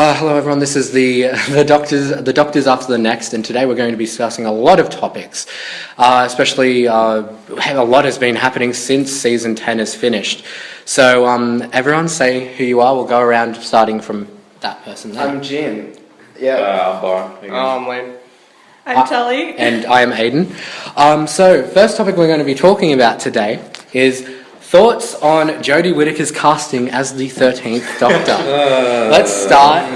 Hello everyone, this is the Doctors After the Next, and today we're going to be discussing a lot of topics, especially a lot has been happening since Season 10 is finished. So everyone say who you are. We'll go around starting from that person there. I'm Jinn. Yeah. I'm Byron. I'm Wayne. I'm Tully. And I am Aydan. So first topic we're going to be talking about today is thoughts on Jodie Whittaker's casting as the 13th Doctor. Let's start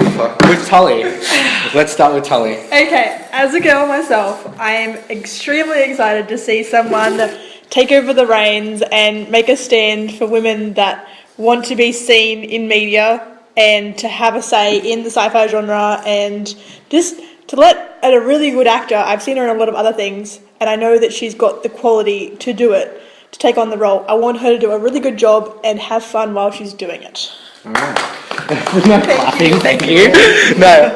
with Tully. Okay, as a girl myself, I am extremely excited to see someone take over the reins and make a stand for women that want to be seen in media and to have a say in the sci-fi genre, and just to let a really good actor. I've seen her in a lot of other things, and I know that she's got the quality to do it, to take on the role. I want her to do a really good job and have fun while she's doing it. All right. No clapping, thank you. No,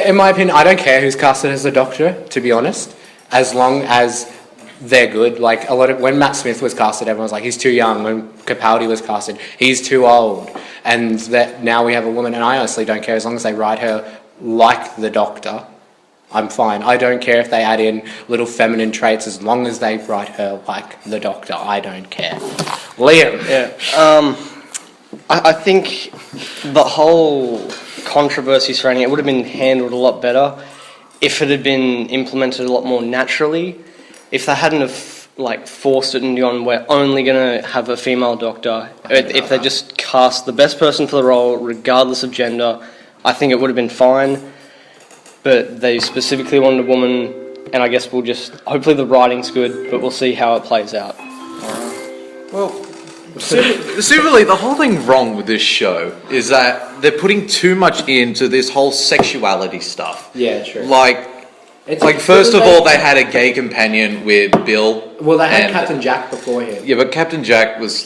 in my opinion, I don't care who's casted as the Doctor, to be honest, as long as they're good. Like when Matt Smith was casted, everyone was like, he's too young. When Capaldi was casted, he's too old. And that now we have a woman, and I honestly don't care as long as they write her like the Doctor. I'm fine. I don't care if they add in little feminine traits as long as they write her like the Doctor. I don't care. Liam. Yeah. I think the whole controversy surrounding it would have been handled a lot better if it had been implemented a lot more naturally. If they hadn't have forced it and gone, we're only going to have a female Doctor. If they just cast the best person for the role, regardless of gender, I think it would have been fine. But they specifically wanted a woman, and I guess hopefully the writing's good, but we'll see how it plays out. Well, seemingly the whole thing wrong with this show is that they're putting too much into this whole sexuality stuff. Yeah, true. First of all, they had a gay companion with Bill. Well, they had Captain Jack before him. Yeah, but Captain Jack was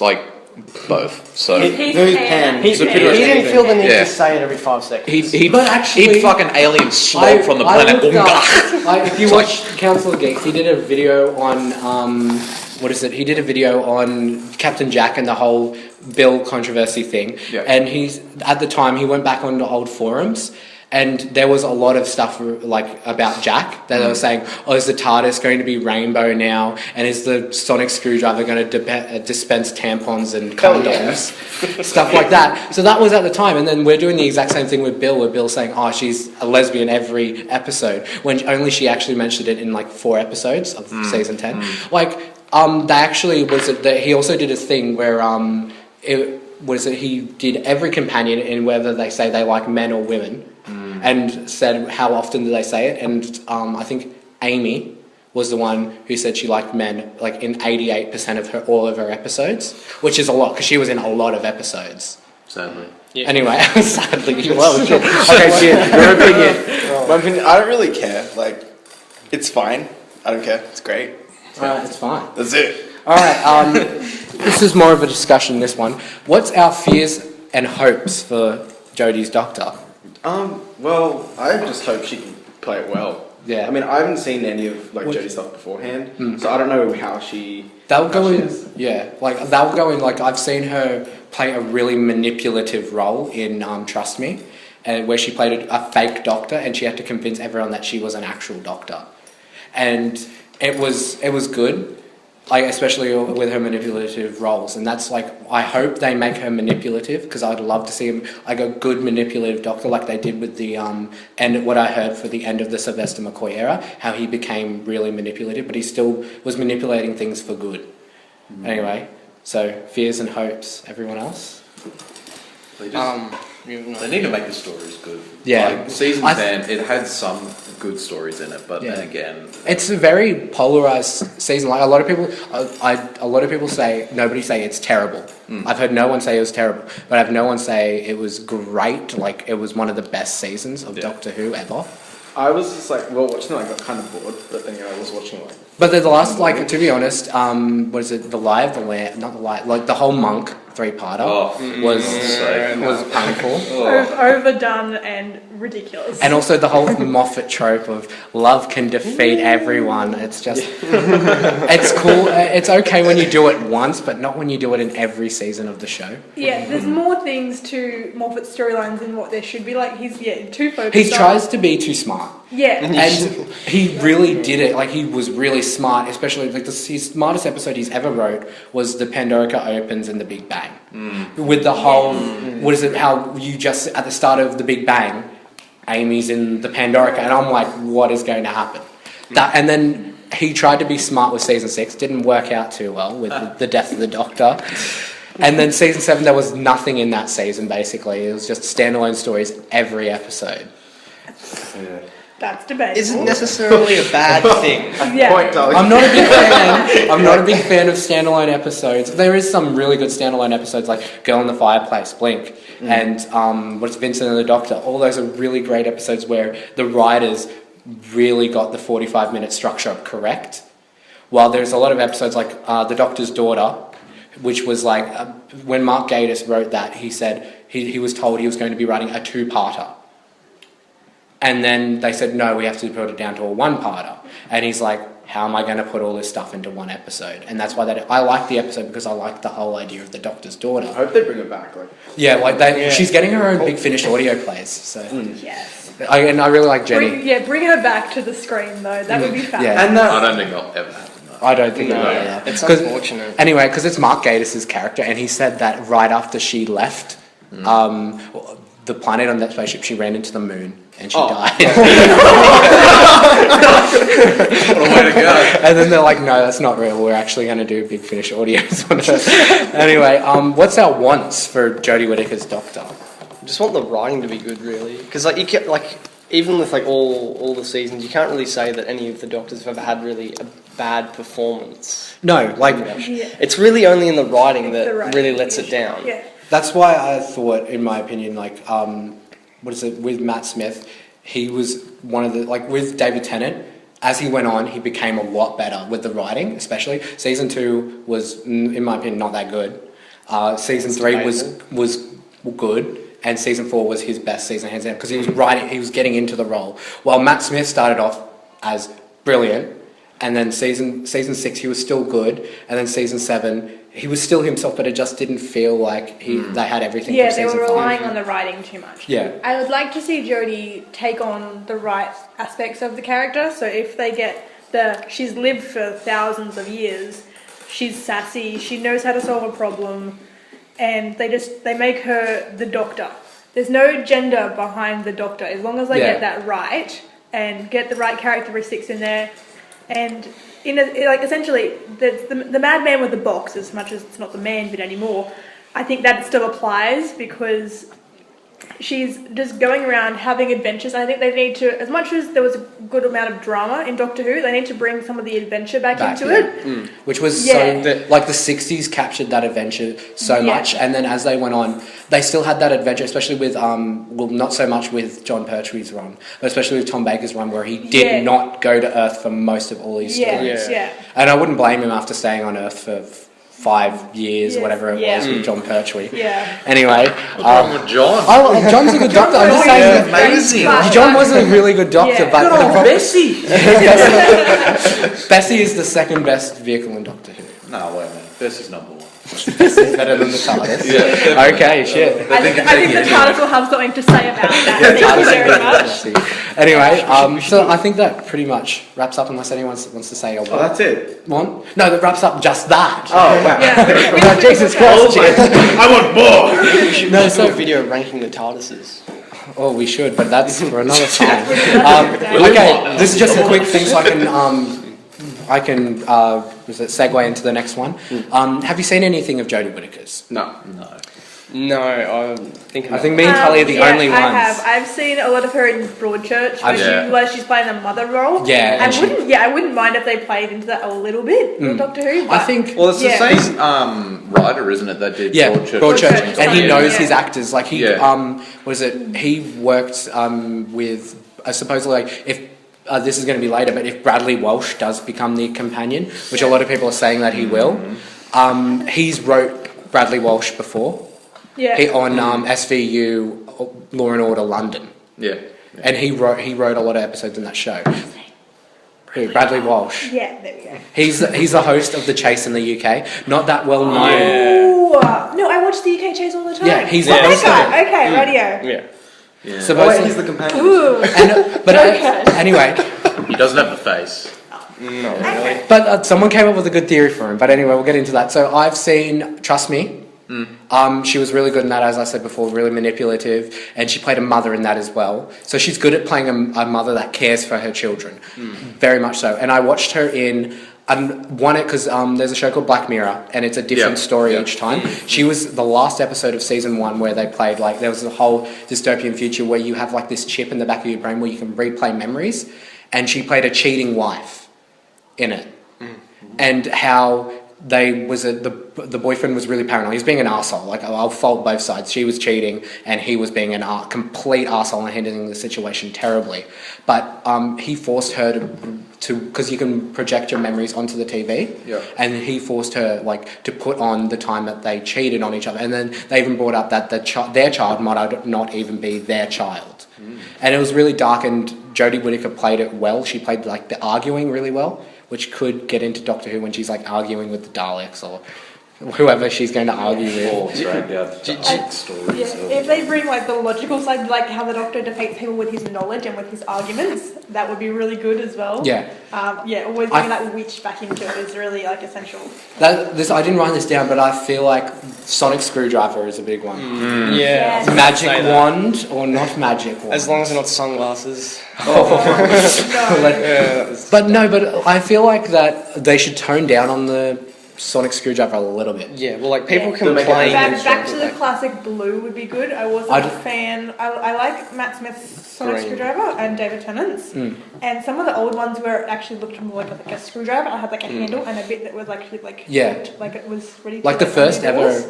both. So He's Pan. He didn't feel the need to say it every 5 seconds. He'd fucking alien slope from the planet Unga. If you watch Council of Geeks, he did a video on He did a video on Captain Jack and the whole Bill controversy thing. Yeah. And at the time he went back onto old forums. And there was a lot of stuff about Jack that they were saying, is the TARDIS going to be rainbow now? And is the sonic screwdriver going to dispense tampons and condoms? Stuff like that. So that was at the time. And then we're doing the exact same thing with Bill, where Bill's saying, she's a lesbian every episode, when only she actually mentioned it in 4 episodes of season 10. He also did a thing where he did every companion in whether they say they like men or women. And said how often do they say it, and I think Amy was the one who said she liked men in 88% of all of her episodes, which is a lot because she was in a lot of episodes. Sadly. Yeah. Anyway, sadly. Well, okay, Jim, your opinion. My opinion, I don't really care. It's fine. I don't care. It's great. It's fine. That's it. All right. This is more of a discussion. This one. What's our fears and hopes for Jodie's Doctor? Well, I just hope she can play it well. Yeah. I mean, I haven't seen any of Jodie's stuff beforehand, so I don't know how she. They'll go in. Yeah, they'll go in. I've seen her play a really manipulative role in Trust Me, and where she played a fake doctor, and she had to convince everyone that she was an actual doctor, and it was good. Especially with her manipulative roles, and that's I hope they make her manipulative, because I'd love to see him a good manipulative doctor like they did with the and what I heard for the end of the Sylvester McCoy era, how he became really manipulative, but he still was manipulating things for good. Anyway, so fears and hopes. Everyone else? They need to make the stories good. Yeah. Season 10, it had some good stories in it, but then again, it's a very polarized season. A lot of people say, nobody say it's terrible. I've heard no one say it was terrible, but I've no one say it was great. It was one of the best seasons of Doctor Who ever. I was just watching it, I got kind of bored, but then I was watching But the last, to be honest, what is it? The Lie of the Land, not the Lie, the whole Monk three-parter was painful. Overdone and ridiculous. And also the whole Moffat trope of love can defeat everyone. It's just, it's cool. It's okay when you do it once, but not when you do it in every season of the show. Yeah, there's more things to Moffat's storylines than what there should be. Like, he's too focused. He tries to be too smart. Yeah. And he really did it. Like, he was really smart, especially, like, his smartest episode he's ever wrote was the Pandorica opens and the Big Bang. With the whole, what is it, how you just, at the start of the Big Bang, Amy's in the Pandorica, and I'm like, what is going to happen? And then he tried to be smart with season 6, didn't work out too well with the death of the Doctor. And then season 7, there was nothing in that season, basically. It was just standalone stories every episode. That's debatable. Isn't necessarily a bad thing. Yeah. I'm not a big fan. I'm not a big fan of standalone episodes. There is some really good standalone episodes, like Girl in the Fireplace, Blink, and what's Vincent and the Doctor. All those are really great episodes where the writers really got the 45-minute structure correct. While there's a lot of episodes like The Doctor's Daughter, which was like when Mark Gatiss wrote that, he said he was told he was going to be writing a 2-parter. And then they said, no, we have to put it down to a 1-parter. And he's like, how am I going to put all this stuff into one episode? And that's why I like the episode, because I like the whole idea of the Doctor's Daughter. I hope they bring it back. She's getting her own big finished audio plays. So Yes. I really like Jenny. Bring her back to the screen, though. That would be fab. Yeah. And I don't think that'll ever happen. I don't think it will. Yeah. It's unfortunate. Anyway, because it's Mark Gatiss's character, and he said that right after she left the planet on that spaceship, she ran into the moon and she died. What a way to go. And then they're like, no, that's not real. We're actually going to do big finish audios on her. Anyway, what's our wants for Jodie Whittaker's Doctor? I just want the writing to be good, really, because like you can, like, even with like all the seasons, you can't really say that any of the Doctors have ever had really a bad performance. No, like It's really only in the writing that The writing. really lets it down. Yeah. that's why I thought, in my opinion, like with Matt Smith, he was one of the, like, with David Tennant. As he went on, he became a lot better with the writing, especially. Season 2 was, in my opinion, not that good. Season 3 was good, and season 4 was his best season, hands down, because he was getting into the role. While Matt Smith started off as brilliant, and then season 6 he was still good, and then season 7 he was still himself, but it just didn't feel like they had everything. Yeah, from they season were 5. relying on the writing too much. Yeah. I would like to see Jodie take on the right aspects of the character. So if they get she's lived for thousands of years, she's sassy, she knows how to solve a problem, and they make her the Doctor. There's no gender behind the Doctor, as long as they get that right and get the right characteristics in there. And essentially, the madman with the box, as much as it's not the man bit anymore, I think that still applies, because she's just going around having adventures. And I think they need to, as much as there was a good amount of drama in Doctor Who, they need to bring some of the adventure back into it. Which was so, like, the 60s captured that adventure so much, and then as they went on, they still had that adventure, especially with, not so much with John Pertwee's run, but especially with Tom Baker's run, where he did not go to Earth for most of all his stories. And I wouldn't blame him after staying on Earth for 5 years, whatever it was, with John Pertwee. Anyway. What's wrong with John? John's a good doctor. I'm just saying. Amazing. John was a really good doctor, but Bessie. Bessie is the second best vehicle in Doctor Who. No, wait a minute. Bessie's number 1. Bessie's better than the TARDIS. Okay, shit. I think the TARDIS will have something to say about that. Thank you very much. Anyway, so I think that pretty much wraps up, unless anyone wants to say a word. Oh, that's it. One? No, that wraps up just that. Oh, wow. Like, Jesus Christ. I want more. We should do a video ranking the TARDISes. Oh, we should, but that's for another time. Okay, this is just a quick thing, so I can segue into the next one. Have you seen anything of Jodie Whittaker's? No. No, I think me and Tully are the only ones. I have. I've seen a lot of her in Broadchurch, where she's playing the mother role. Yeah, I wouldn't mind if they played into that a little bit in Doctor Who. But I think. Well, it's the same writer, isn't it, that did Broadchurch, and he knows his actors. Like he, he worked with supposedly, like, if. This is going to be later, but if Bradley Walsh does become the companion, which a lot of people are saying that he will, he's wrote Bradley Walsh before. Yeah. He on SVU Law and Order London, Yeah. and he wrote a lot of episodes in that show. Who? Bradley Walsh. Yeah, there we go. He's the host of The Chase in the UK. Not that well known. Ooh, no, I watch the UK Chase all the time. Yeah, he's the that host of guy. it. Okay, radio. Yeah. Yeah. Supposedly, he's the companion. Ooh. Okay. Anyway, He doesn't have the face. No, Okay. really. but someone came up with a good theory for him. But anyway, we'll get into that. So I've seen Trust Me. She was really good in that, as I said before, really manipulative, and she played a mother in that as well. So she's good at playing a mother that cares for her children, very much so. And I watched her in because there's a show called Black Mirror, and it's a different story each time. She was the last episode of season 1 where they played like there was a whole dystopian future where you have like this chip in the back of your brain where you can replay memories, and she played a cheating wife in it, and how the boyfriend was really paranoid. He was being an arsehole. Like, I'll fault both sides. She was cheating, and he was being complete arsehole and handling the situation terribly. But he forced her to because you can project your memories onto the TV. Yeah. And he forced her like to put on the time that they cheated on each other. And then they even brought up that their child might not even be their child. And it was really dark. And Jodie Whittaker played it well. She played like the arguing really well, which could get into Doctor Who when she's like arguing with the Daleks or whoever she's going to argue with. Yeah, if they bring like the logical side, like how the Doctor defeats people with his knowledge and with his arguments, that would be really good as well. Yeah. Always bringing that witch back into it is really like essential. I didn't write this down, but I feel like sonic screwdriver is a big one. Yeah. Magic Say that. wand or not magic wand? As long as they're not sunglasses. No. But I feel like that they should tone down on the sonic screwdriver a little bit. Yeah, well, like people Yeah. complain. Back to the classic blue would be good. I wasn't a fan. I like Matt Smith's sonic Green. screwdriver and David Tennant's. And some of the old ones where it actually looked more like a screwdriver. I had like a handle and a bit that was actually like hooked, like it was ready to Like the first open doors.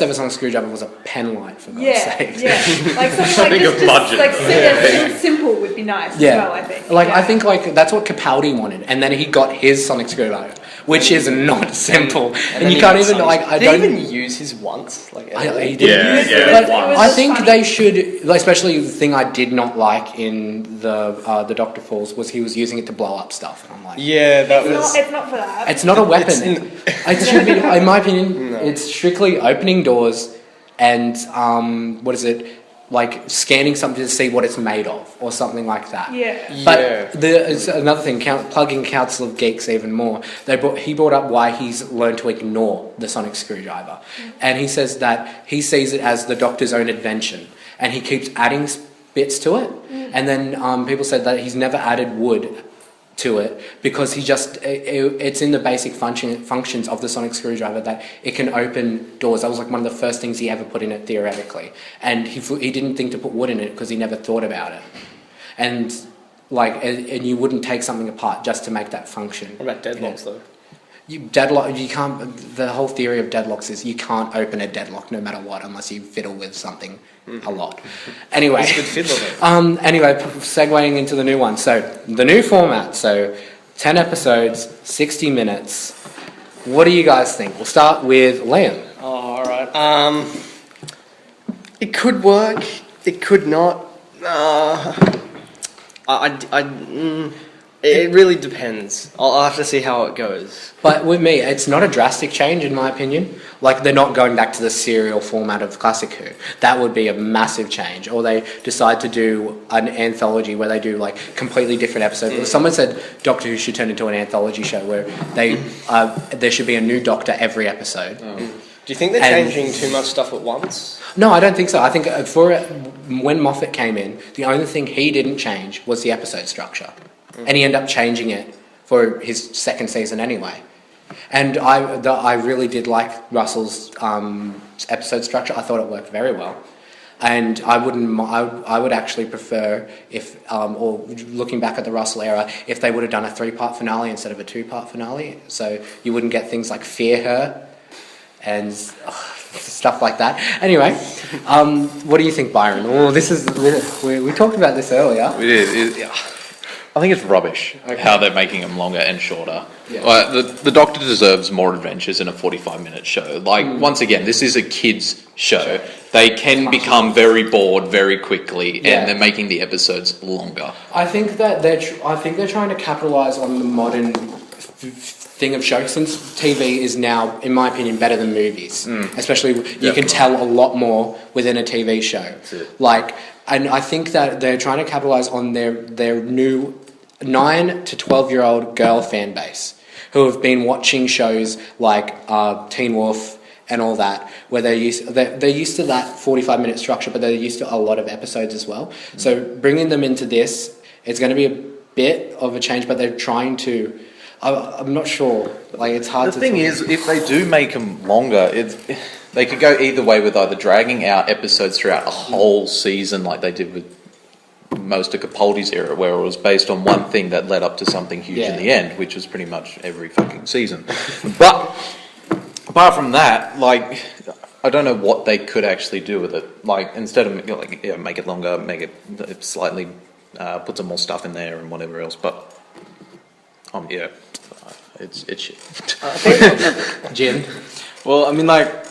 ever sonic screwdriver was a pen light, for God's sake. Yeah, like something like Something of budget. like simple would be nice as well, I think. Like I think like that's what Capaldi wanted, and then he got his sonic screwdriver, which is not simple, and you can't even like I Did don't he even use his once? Like, he did. Yeah, But once. I think they should, like, especially the thing I did not like in the Doctor Falls was he was using it to blow up stuff, and I'm like, yeah, that was. It's not for that. it's not a weapon. It should be, in my opinion, it's strictly opening doors and like scanning something to see what it's made of or something like that. Yeah. But Yeah. there's another thing, plugging Council of Geeks even more. He brought up why he's learned to ignore the sonic screwdriver, and he says that he sees it as the Doctor's own invention, and he keeps adding bits to it. And then people said that he's never added wood to it because it's in the basic functions of the sonic screwdriver that it can open doors. That was like one of the first things he ever put in it theoretically, and he didn't think to put wood in it because he never thought about it. And you wouldn't take something apart just to make that function. What about deadlocks though? You can't. The whole theory of deadlocks is you can't open a deadlock no matter what unless you fiddle with something a lot. Anyway, He's a good fiddler though. anyway, segueing into the new one. So the new format. So 10 episodes, 60 minutes. What do you guys think? We'll start with Liam. Oh, all right. It could work. It could not. It really depends. I'll have to see how it goes. But with me, it's not a drastic change in my opinion. Like they're not going back to the serial format of Classic Who. That would be a massive change. Or they decide to do an anthology where they do like completely different episodes. Someone said Doctor Who should turn into an anthology show where there should be a new Doctor every episode. Do you think they're changing too much stuff at once? No, I don't think so. I think when Moffat came in, the only thing he didn't change was the episode structure. And he ended up changing it for his second season anyway. And I really did like Russell's episode structure. I thought it worked very well. And I would actually prefer or looking back at the Russell era, if they would have done a 3-part finale instead of a 2-part finale. So you wouldn't get things like Fear Her and stuff like that. Anyway, what do you think, Byron? Oh, we talked about this earlier. We did. I think it's rubbish Okay. how they're making them longer and shorter. Yeah. The Doctor deserves more adventures in a 45-minute show. Like, once again, this is a kids' show. They can become very bored very quickly, Yeah. and they're making the episodes longer. I think that they're trying to capitalize on the modern thing of show, since TV is now, in my opinion, better than movies. Especially, you can tell a lot more within a TV show. it. Like, and I think that they're trying to capitalize on their new 9 to 12-year-old girl fan base who have been watching shows like Teen Wolf and all that, where they're used to that 45-minute structure, but they're used to a lot of episodes as well. So bringing them into this, it's going to be a bit of a change, but they're trying to. I'm not sure. Like, it's hard to. The thing is, if they do make them longer, they could go either way with either dragging out episodes throughout a whole season, like they did with most of Capaldi's era, where it was based on one thing that led up to something huge in the end, which was pretty much every fucking season. But apart from that, like, I don't know what they could actually do with it. Like, instead of make it longer, make it slightly, put some more stuff in there and whatever else. But it's shit. Jim. Well, I mean, like,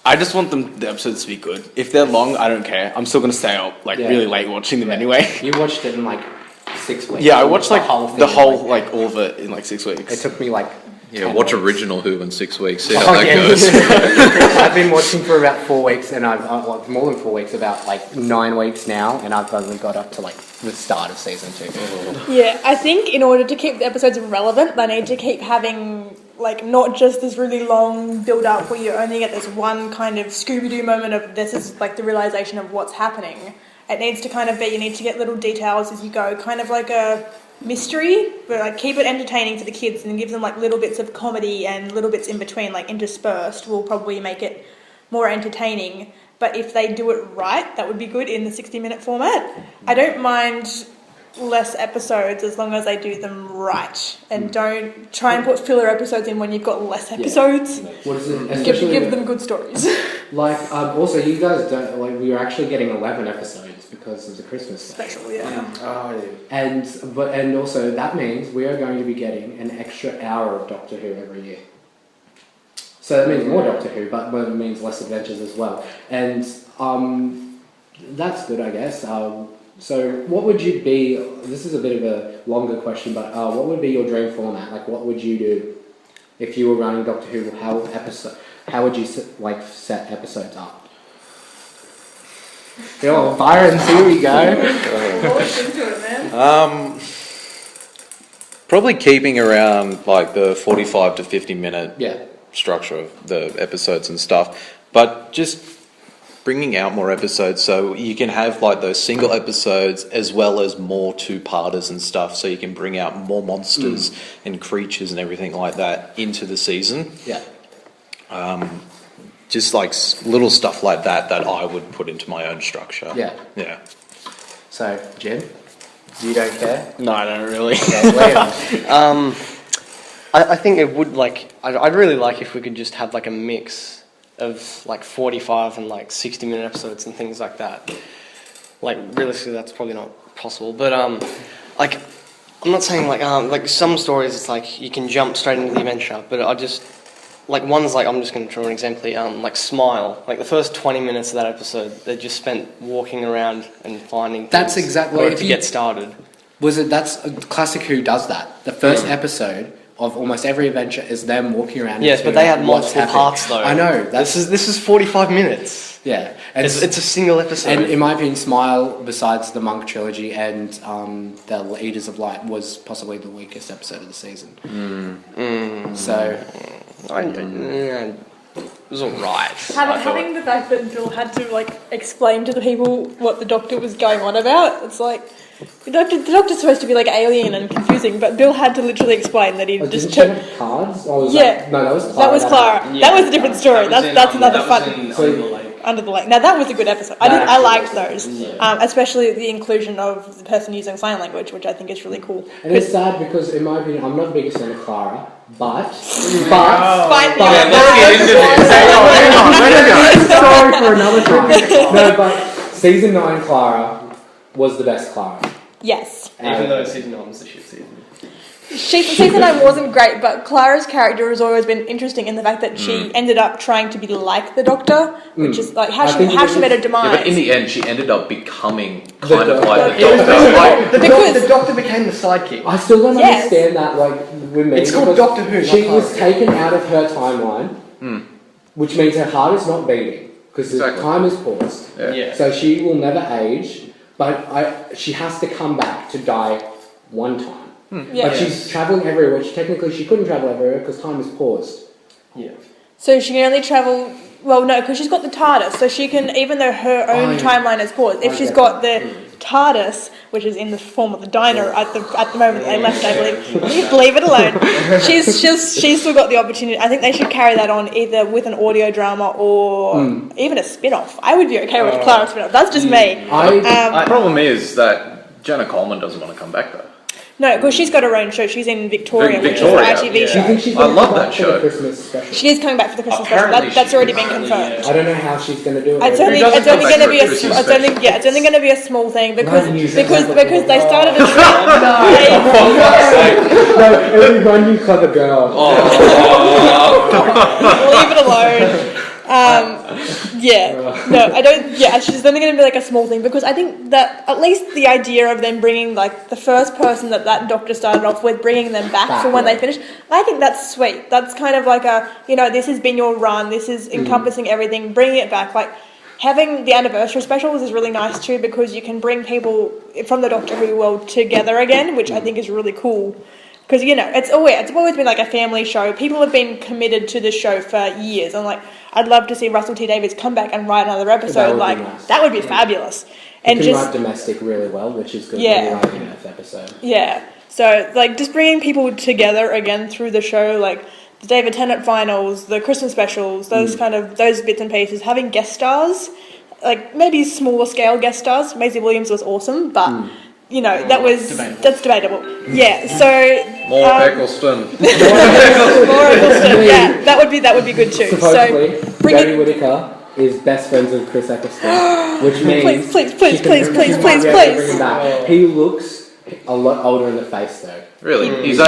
I just want the episodes to be good. If they're long, I don't care. I'm still gonna stay up really late watching them anyway. You watched it in like 6 weeks. Yeah, I watched like thing the whole in, like, all of it in like 6 weeks. It took me like. Yeah, 10 watch weeks. original Who in 6 weeks, see how that yeah. goes. I've been watching for about 4 weeks, and I've more than 4 weeks, about like 9 weeks now, and I've only got up to like the start of season 2. Yeah, I think in order to keep the episodes relevant, they need to keep having, like, not just this really long build-up where you only get this one kind of Scooby-Doo moment of this is, like, the realisation of what's happening. It needs to kind of be, you need to get little details as you go, kind of like a mystery, but, like, keep it entertaining for the kids and give them, like, little bits of comedy and little bits in between, like, interspersed will probably make it more entertaining. But if they do it right, that would be good in the 60-minute format. I don't mind less episodes as long as they do them right, and don't try and put filler episodes in when you've got less episodes. What is it? Give them good stories. Like, also, you guys don't, like, we were actually getting 11 episodes because of the Christmas special. Special, yeah. And also, that means we are going to be getting an extra hour of Doctor Who every year. So that means more Doctor Who, but it means less adventures as well. And that's good, I guess. So what would you be, this is a bit of a longer question, but what would be your dream format? Like, what would you do if you were running Doctor Who? How would you set episodes up? Oh, Byron, here we go. Into it, man. Probably keeping around like the 45 to 50 minute Yeah. structure of the episodes and stuff, but just bringing out more episodes so you can have like those single episodes as well as more two-parters and stuff, so you can bring out more monsters and creatures and everything like that into the season. Yeah. Just like little stuff like that I would put into my own structure. Yeah. So, Jim, you don't care? No, I don't really. Yeah, Liam. I think it would, like, I'd really like if we could just have like a mix of like 45 and like 60-minute episodes and things like that. Like, realistically, that's probably not possible, but like, I'm not saying like some stories it's like you can jump straight into the adventure, but I just like ones like, I'm just going to draw an example, like Smile. Like the first 20 minutes of that episode, they just spent walking around and finding things That's exactly to get started. That's a classic Who does that. The first episode of almost every adventure is them walking around. Yes, but they had multiple parts though. I know. This is 45 minutes. Yeah. And It's a single episode. And in my opinion, Smile, besides the Monk trilogy and the Eaters of Light, was possibly the weakest episode of the season. So, it was alright. Having the fact that Bill had to, like, explain to the people what the Doctor was going on about, it's like, the Doctor's supposed to be, like, alien and confusing, but Bill had to literally explain that he just took... cards? Or was Yeah. No, that was Clara. That was Clara. Yeah, that was a different story. That's another fun... So- Under the Lake. Now that was a good episode. I liked those, especially the inclusion of the person using sign language, which I think is really cool. And it's sad because, in my opinion, I'm not the biggest fan of Clara, but... Sorry for another time. No, but season 9 Clara was the best Clara. Yes. Even though season 1 was the shit season. Season 9 wasn't great, but Clara's character has always been interesting in the fact that she ended up trying to be like the Doctor, which is like how she met her demise. Yeah, but in the end, she ended up becoming kind of Doctor. like the Doctor. The Doctor became the sidekick. I still don't understand that, like, with me. It's called Doctor Who, She not was Clara. taken out of her timeline, which means her heart is not beating, because the time is paused. Yeah. So she will never age, but she has to come back to die one time. But she's travelling everywhere, which technically she couldn't travel everywhere because time is paused. Yeah. So she can only travel. Well, no, because she's got the TARDIS, so she can, even though her own timeline is paused, if she's got the TARDIS, which is in the form of the diner at the moment that they left, I believe, leave it alone. She's still got the opportunity. I think they should carry that on either with an audio drama or even a spin-off. I would be okay with Clara spin-off. That's just me. The problem is that Jenna Coleman doesn't want to come back though. No, because she's got her own show. She's in Victoria, which is Victoria, an ITV show. Do you think she's I going to love come that back for show. the Christmas special? She is coming back for the Christmas special. Apparently That's she already is. been confirmed. I don't know how she's going to do it. It's only doesn't come going to back be for a the Christmas it's only going to be a small thing because News because Network. they started a trend. No, it'll be one you clever girl. Leave it alone. No, I don't. Yeah, it's just only going to be like a small thing because I think that at least the idea of them bringing like the first person that Doctor started off with, bringing them back for when they finish, I think that's sweet. That's kind of like a, this has been your run. This is encompassing everything. Bringing it back, like having the anniversary specials is really nice too because you can bring people from the Doctor Who world together again, which I think is really cool. Because, it's always been like a family show. People have been committed to this show for years. And, like, I'd love to see Russell T Davies come back and write another episode. That would be fabulous. And can write domestic really well, which is good. Yeah. Like in this episode. Yeah. So, like, just bringing people together again through the show, like the David Tennant finals, the Christmas specials, those those bits and pieces, having guest stars, like maybe smaller scale guest stars. Maisie Williams was awesome, but... that's debatable. Yeah, so More Eccleston. more Eccleston. Yeah, that would be good too. Supposedly, So bring Jodie it. Whittaker is best friends with Chris Eccleston, which means Please. bring him back. He looks a lot older in the face though. Really? He's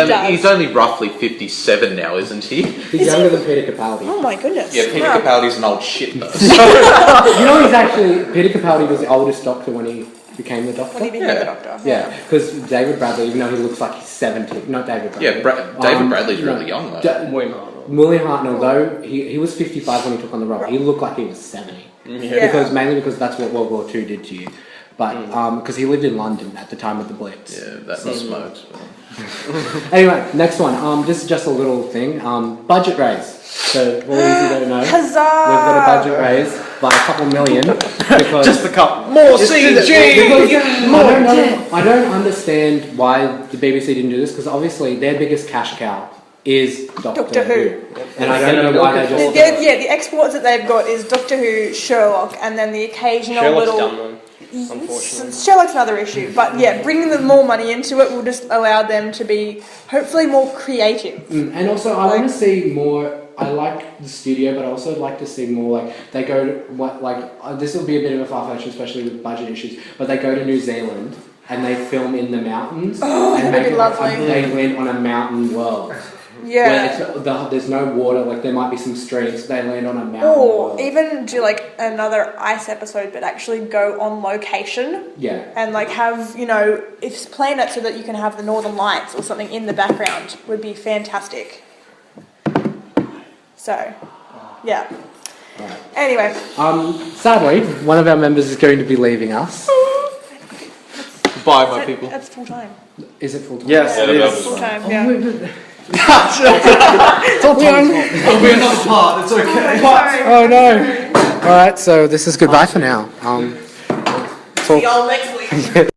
only roughly 57 now, isn't he? He's younger than Peter Capaldi. Oh my goodness. Yeah, Peter Capaldi's an old shit though. He's actually Peter Capaldi was the oldest Doctor when he became the Doctor. When he became the Doctor. Yeah, because David Bradley, even though he looks like he's 70, not David Bradley. Yeah, David Bradley's really young though. William Hartnell, though, he was 55 when he took on the role. He looked like he was 70. Mainly because that's what World War II did to you. But because he lived in London at the time of the Blitz. Yeah, that was smoked. Anyway, next one. This is just a little thing. Budget raise. So, for all you don't know, Huzzah! we've got a budget raise by a couple million. Because Just a couple. More CG! I don't understand why the BBC didn't do this, because obviously their biggest cash cow is Doctor Who. And I don't know why they just... The exports that they've got is Doctor Who, Sherlock, and then the occasional Sherlock's little... done one, unfortunately. Sherlock's another issue, but yeah, bringing them more money into it will just allow them to be hopefully more creative. And also, I want to see more. I like the studio, but I also like to see more. Like they go to this will be a bit of a far-fetched, especially with budget issues. But they go to New Zealand and they film in the mountains. And that'd be lovely. They land on a mountain world. Yeah. Where there's no water. Like there might be some streams. They land on a mountain Or world. even do like another ice episode, but actually go on location. Yeah. And like have, if plan it so that you can have the Northern Lights or something in the background would be fantastic. So, yeah. Right. Anyway. Sadly, one of our members is going to be leaving us. Bye, my people. That's full time. Is it full time? Yes, it It's is. full time, yeah. It's all There'll be another part. It's okay. Sorry. Oh no! All right, so this is goodbye for now. See y'all next week.